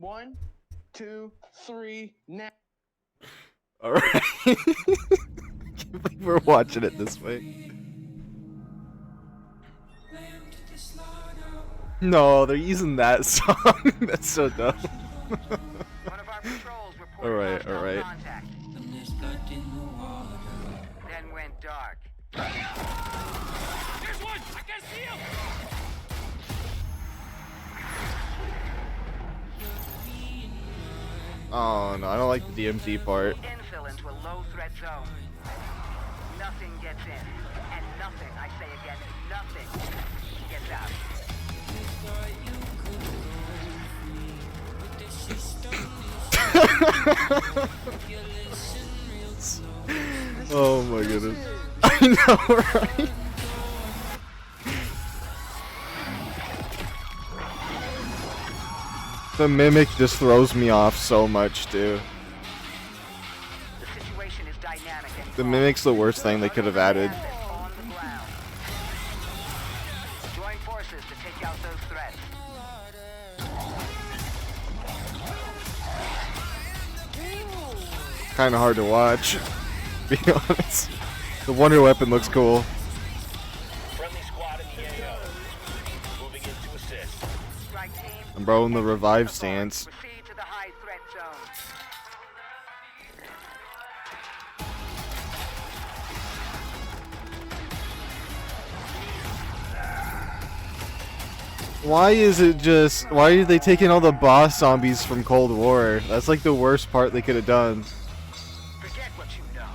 1, 2, 3, now. Alright. I can't believe we're watching it this way. No, they're using that song. That's so dumb. Alright, alright. Then went dark. There's one! I can see him! Oh no, I don't like the DMZ part. Infill into a low threat zone. Nothing gets in. And nothing, I say again, nothing gets out. Oh my goodness. I know, right? The Mimic just throws me off so much, dude. The situation is dynamic and The Mimic's the worst thing they could have added. on the ground. Join forces to take out those threats. Kinda hard to watch, to be honest. The Wonder Weapon looks cool. Friendly squad in the AO. Moving in to assist. Strike team. And bro in the revive stance. Proceed to the high threat zone. Why is it just... Why are they taking all the boss zombies from Cold War? That's like the worst part they could have done. Forget what you know.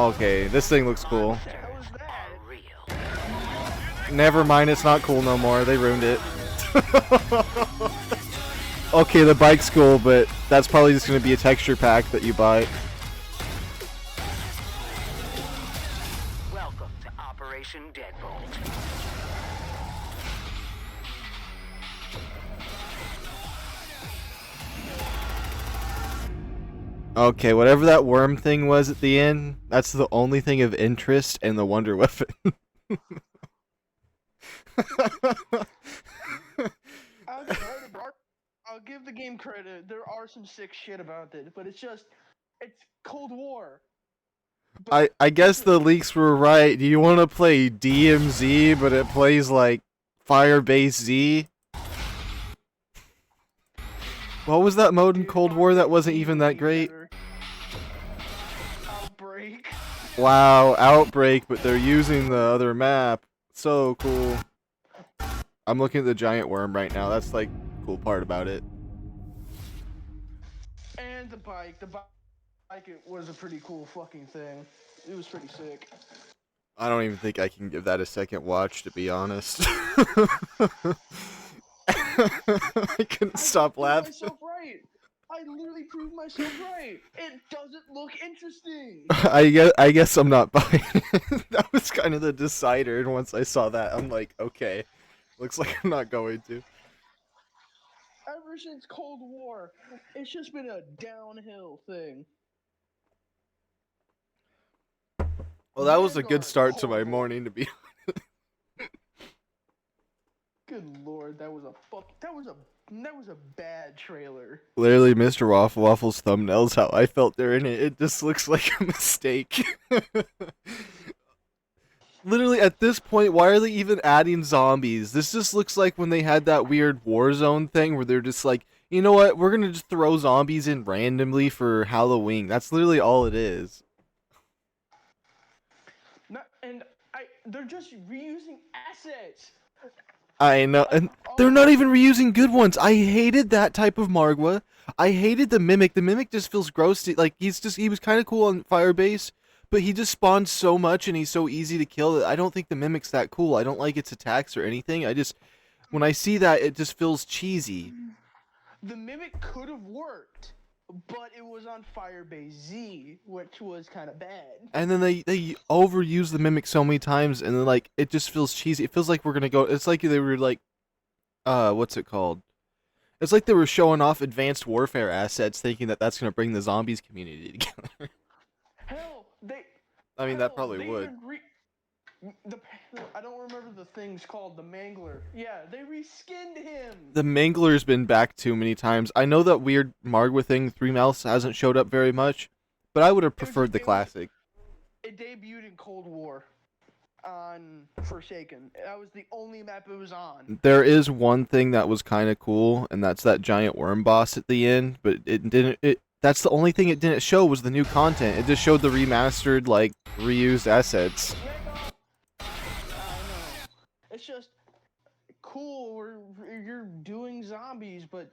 Okay, this thing looks cool. How was that? Real. Never mind, it's not cool no more. They ruined it. Okay, the bike's cool, but that's probably just going to be a texture pack that you buy. Welcome to Operation Deadbolt. Okay, whatever that worm thing was at the end, that's the only thing of interest in the Wonder Weapon. I'll give the game credit. There are some sick shit about it, but it's Cold War. I guess the leaks were right. Do you want to play DMZ, but it plays like Firebase Z? What was that mode in Cold War that wasn't even that great? Outbreak. Wow, Outbreak, but they're using the other map. So cool. I'm looking at the giant worm right now. That's like the cool part about it. And the bike. The bike it was a pretty cool fucking thing. It was pretty sick. I don't even think I can give that a second watch, to be honest. I couldn't stop laughing. Myself right. I literally proved myself right. It doesn't look interesting. I guess I'm not buying it. That was kind of the decider, and once I saw that, I'm like, okay, looks like I'm not going to. Ever since Cold War, it's just been a downhill thing. Well, that was a good Vanguard, start to my horrible. morning, to be Good lord, that was a bad trailer. Literally, Mr. Waffle's thumbnails, how I felt during it. It just looks like a mistake. Literally, at this point, why are they even adding zombies? This just looks like when they had that weird Warzone thing where they're just like, you know what, we're gonna just throw zombies in randomly for Halloween. That's literally all it is. They're just reusing assets. I know, and they're not even reusing good ones. I hated that type of Margwa. I hated the Mimic. The Mimic just feels gross. Like, he was kind of cool on Firebase, but he just spawns so much and he's so easy to kill that I don't think the Mimic's that cool. I don't like its attacks or anything. When I see that, it just feels cheesy. The Mimic could have worked, but it was on Firebase Z, which was kind of bad. And then they overuse the Mimic so many times, and then, like, it just feels cheesy. It feels like we're gonna go. It's like they were like, what's it called? It's like they were showing off Advanced Warfare assets, thinking that that's gonna bring the zombies community together. Hell, I mean, that probably would. The I don't remember the thing's called, the Mangler. Yeah, they reskinned him. The Mangler's been back too many times. I know that weird Margwa thing, Three Mouths, hasn't showed up very much, but I would have preferred the classic. It debuted in Cold War on Forsaken. That was the only map it was on. There is one thing that was kind of cool, and that's that giant worm boss at the end, but it didn't. That's the only thing it didn't show was the new content. It just showed the remastered, like, reused assets. I know. It's just cool where you're doing zombies, but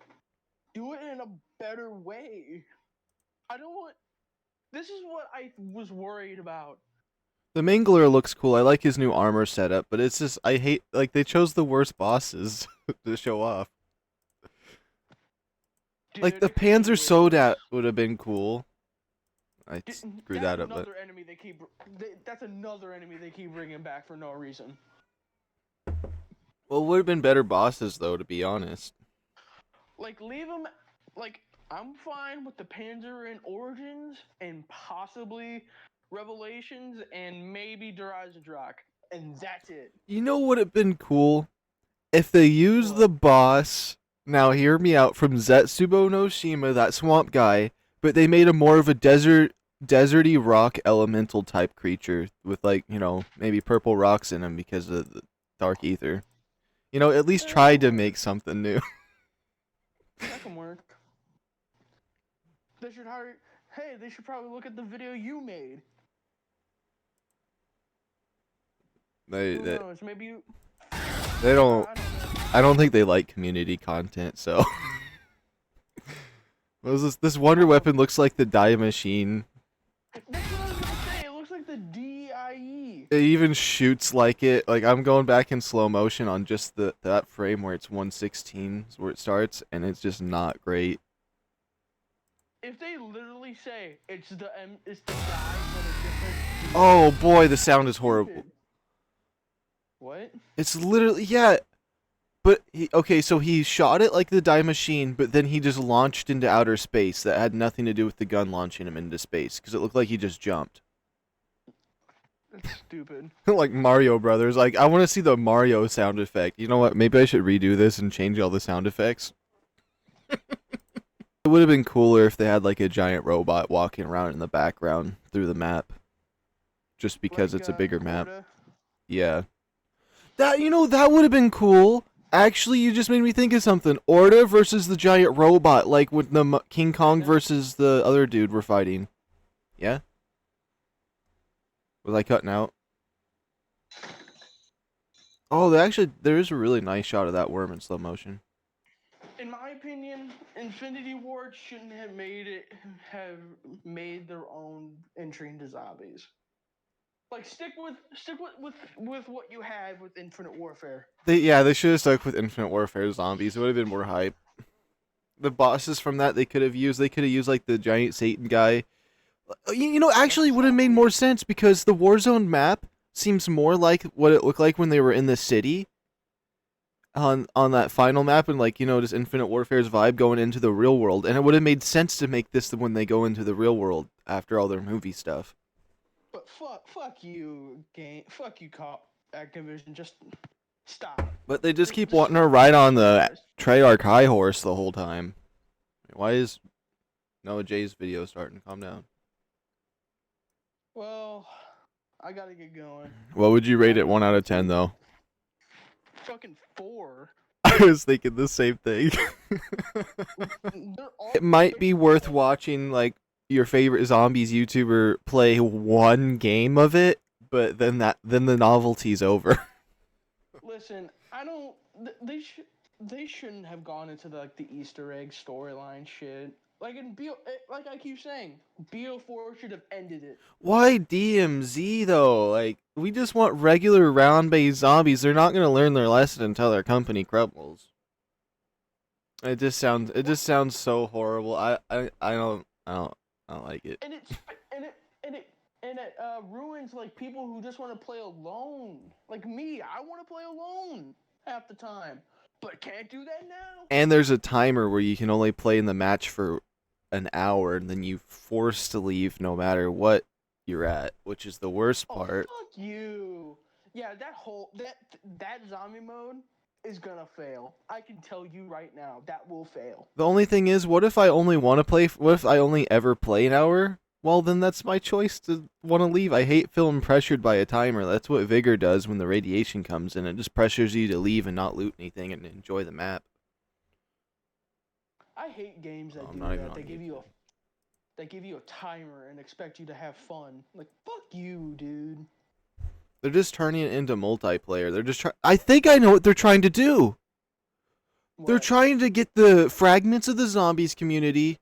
do it in a better way. I don't want. This is what I was worried about. The Mangler looks cool. I like his new armor setup, but it's just I hate like they chose the worst bosses to show off. Like the Dude, Panzer Soldat would have been cool. I screwed that up, but another enemy they keep. That's another enemy they keep bringing back for no reason. well, it would have been better bosses though, to be honest. Like leave them. Like I'm fine with the Panzer in Origins and possibly Revelations and maybe Drak, and that's it. You know what would have been cool if they used the boss. Now hear me out from Zetsubo no Shima, that swamp guy, but they made him more of a deserty rock elemental type creature with like, you know, maybe purple rocks in him because of the dark ether. You know, at least tried to make something new. That can work. They should hire. Hey, they should probably look at the video you made. Who knows? Maybe you. They don't. I don't know. I don't think they like community content, so. What was this? This wonder weapon looks like the Die Machine. That's what I was gonna say. It looks like the DIE. It even shoots like it. Like I'm going back in slow motion on just that frame where it's 116 is where it starts, and it's just not great. If they literally say it's the die but a different. Oh boy, the sound is horrible. What? It's literally yeah. But okay, so he shot it like the Die Machine, but then he just launched into outer space. That had nothing to do with the gun launching him into space, because it looked like he just jumped. That's stupid. Like Mario Brothers. Like, I want to see the Mario sound effect. You know what? Maybe I should redo this and change all the sound effects. It would have been cooler if they had, like, a giant robot walking around in the background through the map. Just because Like, it's a bigger map. Corda? Yeah. That, you know, that would have been cool. Actually, you just made me think of something. Orta versus the giant robot, like when the King Kong versus the other dude were fighting. Yeah? Was I cutting out? Oh, there is a really nice shot of that worm in slow motion. In my opinion, Infinity Ward shouldn't have made their own entry into zombies. Like stick with what you had with Infinite Warfare. They should have stuck with Infinite Warfare zombies. It would have been more hype. The bosses from that they could have used like the giant Satan guy. You know, actually, it would have made more sense because the Warzone map seems more like what it looked like when they were in the city. On that final map, and like, you know, just Infinite Warfare's vibe going into the real world, and it would have made sense to make this when they go into the real world after all their movie stuff. But fuck you, game. Fuck you, Activision. Just stop. But they just keep wanting to ride on the Treyarch high horse the whole time. Why is Noah J's video starting? Calm down. Well, I gotta get going. What would you rate it 1 out of 10 though? Fucking 4. I was thinking the same thing. It might be worth watching, like, your favorite zombies YouTuber play one game of it, but then the novelty's over. Listen, I don't. They shouldn't have gone into the Easter egg storyline shit. Like like I keep saying, BO4 should have ended it. Why DMZ though? Like, we just want regular round-based zombies. They're not gonna learn their lesson until their company crumbles. It just sounds so horrible. I don't like it. And it ruins like people who just want to play alone. Like me, I want to play alone half the time, but can't do that now. And there's a timer where you can only play in the match for an hour, and then you forced to leave no matter what you're at, which is the worst part. Fuck you. Yeah, that zombie mode is gonna fail. I can tell you right now, that will fail. The only thing is, what if I only want to play? What if I only ever play an hour? Well, then that's my choice to want to leave. I hate feeling pressured by a timer. That's what Vigor does when the radiation comes in. It just pressures you to leave and not loot anything and enjoy the map. I hate games that I'm do not even that. on They give you a timer and expect you to have fun. Like, fuck you, dude. They're just turning it into multiplayer. They're just I think I know what they're trying to do. They're What? trying to get the fragments of the zombies community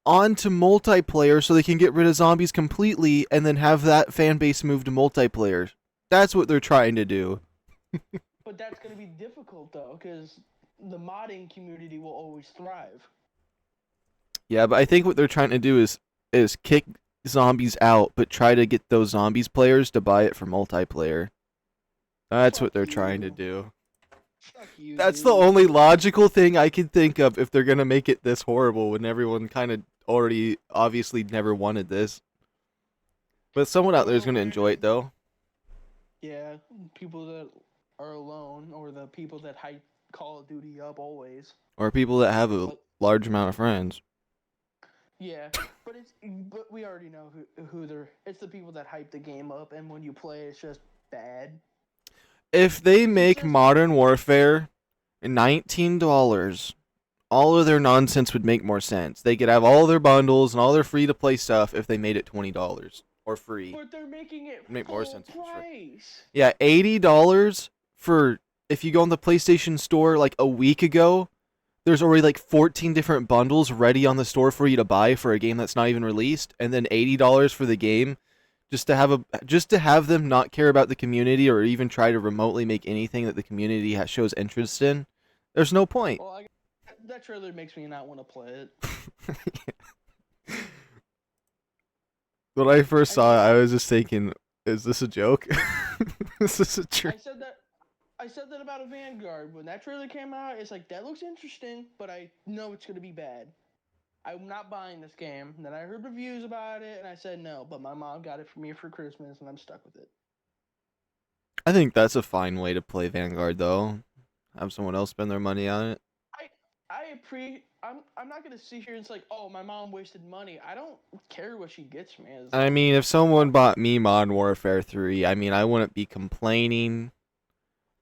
onto multiplayer so they can get rid of zombies completely and then have that fan base move to multiplayer. That's what they're trying to do. But that's gonna be difficult though, because the modding community will always thrive. Yeah, but I think what they're trying to do is kick zombies out, but try to get those zombies players to buy it for multiplayer. That's what Fuck they're trying to you. do. Fuck you. That's dude. the only logical thing I can think of if they're gonna make it this horrible when everyone kind of already obviously never wanted this. But someone out there is gonna enjoy it though. Yeah, people that are alone or the people that hype Call of Duty up always. Or people that have a large amount of friends. Yeah, but we already know who they're. It's the people that hype the game up, and when you play, it's just bad. If they make Modern Warfare $19, all of their nonsense would make more sense. They could have all their bundles and all their free to play stuff if they made it $20 or free. But they're making it Make full more sense if it's free. price. Yeah, $80 for if you go on the PlayStation Store like a week ago, there's already like 14 different bundles ready on the store for you to buy for a game that's not even released, and then $80 for the game just to have them not care about the community or even try to remotely make anything that the community shows interest in. There's no point. Well, that trailer makes me not want to play it. When I first saw it, I was just thinking, is this a joke? Is this a trick? I said that about a Vanguard. When that trailer came out, it's like, that looks interesting, but I know it's going to be bad. I'm not buying this game. And then I heard reviews about it, and I said no, but my mom got it for me for Christmas, and I'm stuck with it. I think that's a fine way to play Vanguard, though. Have someone else spend their money on it. I'm not going to sit here and say, oh, my mom wasted money. I don't care what she gets me. I mean, if someone bought me Modern Warfare 3, I mean, I wouldn't be complaining.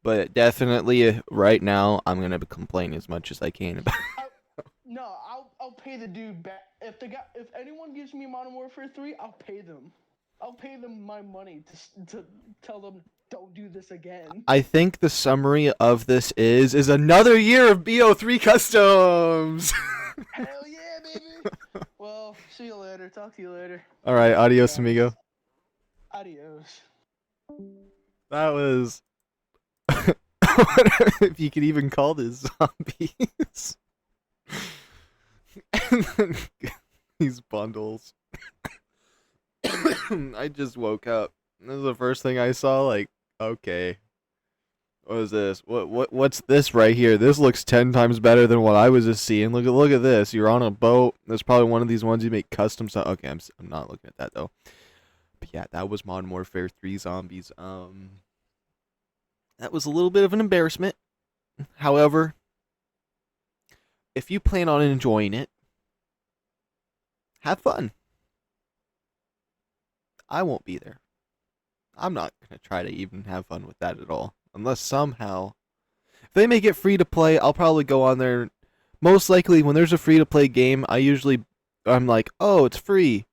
But definitely, right now, I'm gonna complain as much as I can about. No, I'll pay the dude back. If anyone gives me Modern Warfare 3, I'll pay them. I'll pay them my money to tell them don't do this again. I think the summary of this is another year of BO3 customs. Hell yeah, baby. Well, see you later. Talk to you later. All right, adios, amigo. Adios. That was. If you could even call this zombies. And then these bundles. I just woke up. This is the first thing I saw. Like, okay, what is this? What's this right here? This looks 10 times better than what I was just seeing. Look at this. You're on a boat. There's probably one of these ones you make custom. Okay, I'm not looking at that though. But yeah, that was Modern Warfare 3 Zombies. That was a little bit of an embarrassment. However, if you plan on enjoying it, have fun. I won't be there. I'm not going to try to even have fun with that at all. Unless somehow, if they make it free to play, I'll probably go on there. Most likely, when there's a free to play game, I'm like, oh, it's free.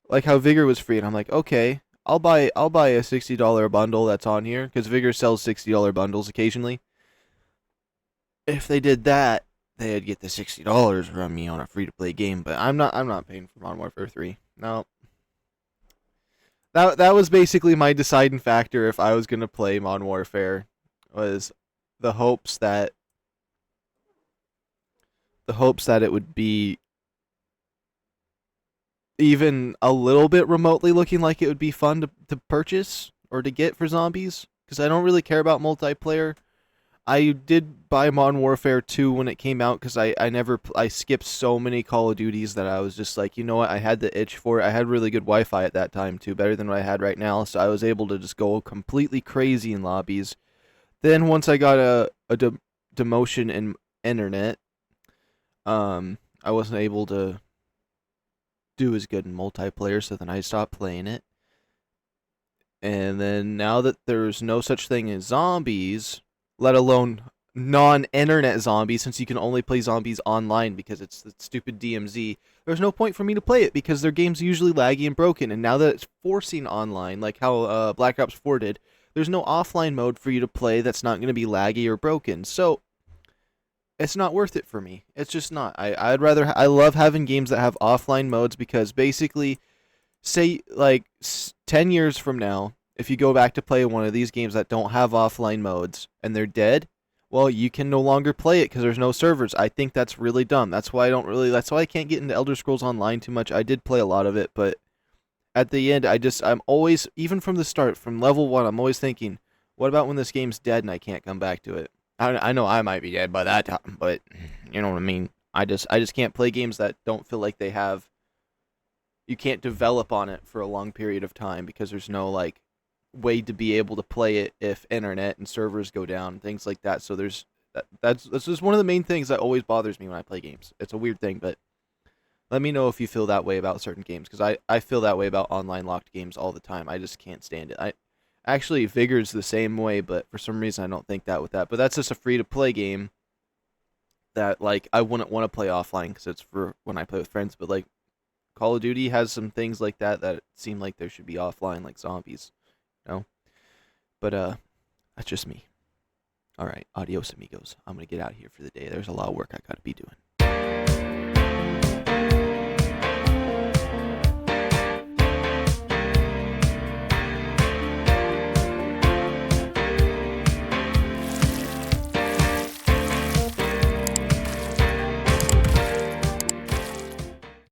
Like how Vigor was free, and I'm like, okay. I'll buy a $60 bundle that's on here because Vigor sells $60 bundles occasionally. If they did that, they'd get the $60 from me on a free to play game. But I'm not paying for Modern Warfare 3. No. That was basically my deciding factor if I was gonna play Modern Warfare, was the hopes that it would be even a little bit remotely looking like it would be fun to purchase or to get for zombies, because I don't really care about multiplayer. I did buy Modern Warfare 2 when it came out because I skipped so many Call of Duties that I was just like, you know what, I had the itch for it. I had really good Wi-Fi at that time too, better than what I had right now, so I was able to just go completely crazy in lobbies. Then once I got a demotion in internet, I wasn't able to do as good in multiplayer, so then I stopped playing it. And then now that there's no such thing as zombies, let alone non-internet zombies, since you can only play zombies online because it's the stupid DMZ, there's no point for me to play it because their game's usually laggy and broken. And now that it's forcing online, like how Black Ops 4 did, there's no offline mode for you to play that's not going to be laggy or broken. So it's not worth it for me. It's just not. I love having games that have offline modes because basically, say like 10 years from now, if you go back to play one of these games that don't have offline modes and they're dead, well, you can no longer play it because there's no servers. I think that's really dumb. That's why I can't get into Elder Scrolls Online too much. I did play a lot of it, but at the end, I'm always, even from the start, from level 1, I'm always thinking, what about when this game's dead and I can't come back to it? I know I might be dead by that time, but you know what I mean. I just can't play games that don't feel like they have. You can't develop on it for a long period of time because there's no like way to be able to play it if internet and servers go down, things like that. So that's just one of the main things that always bothers me when I play games. It's a weird thing, but let me know if you feel that way about certain games because I feel that way about online locked games all the time. I just can't stand it. Actually, Vigor's the same way, but for some reason I don't think that with that. But that's just a free-to-play game that, like, I wouldn't want to play offline because it's for when I play with friends. But, like, Call of Duty has some things like that seem like there should be offline, like zombies, you know? But, that's just me. Alright, adios, amigos. I'm going to get out of here for the day. There's a lot of work I got to be doing.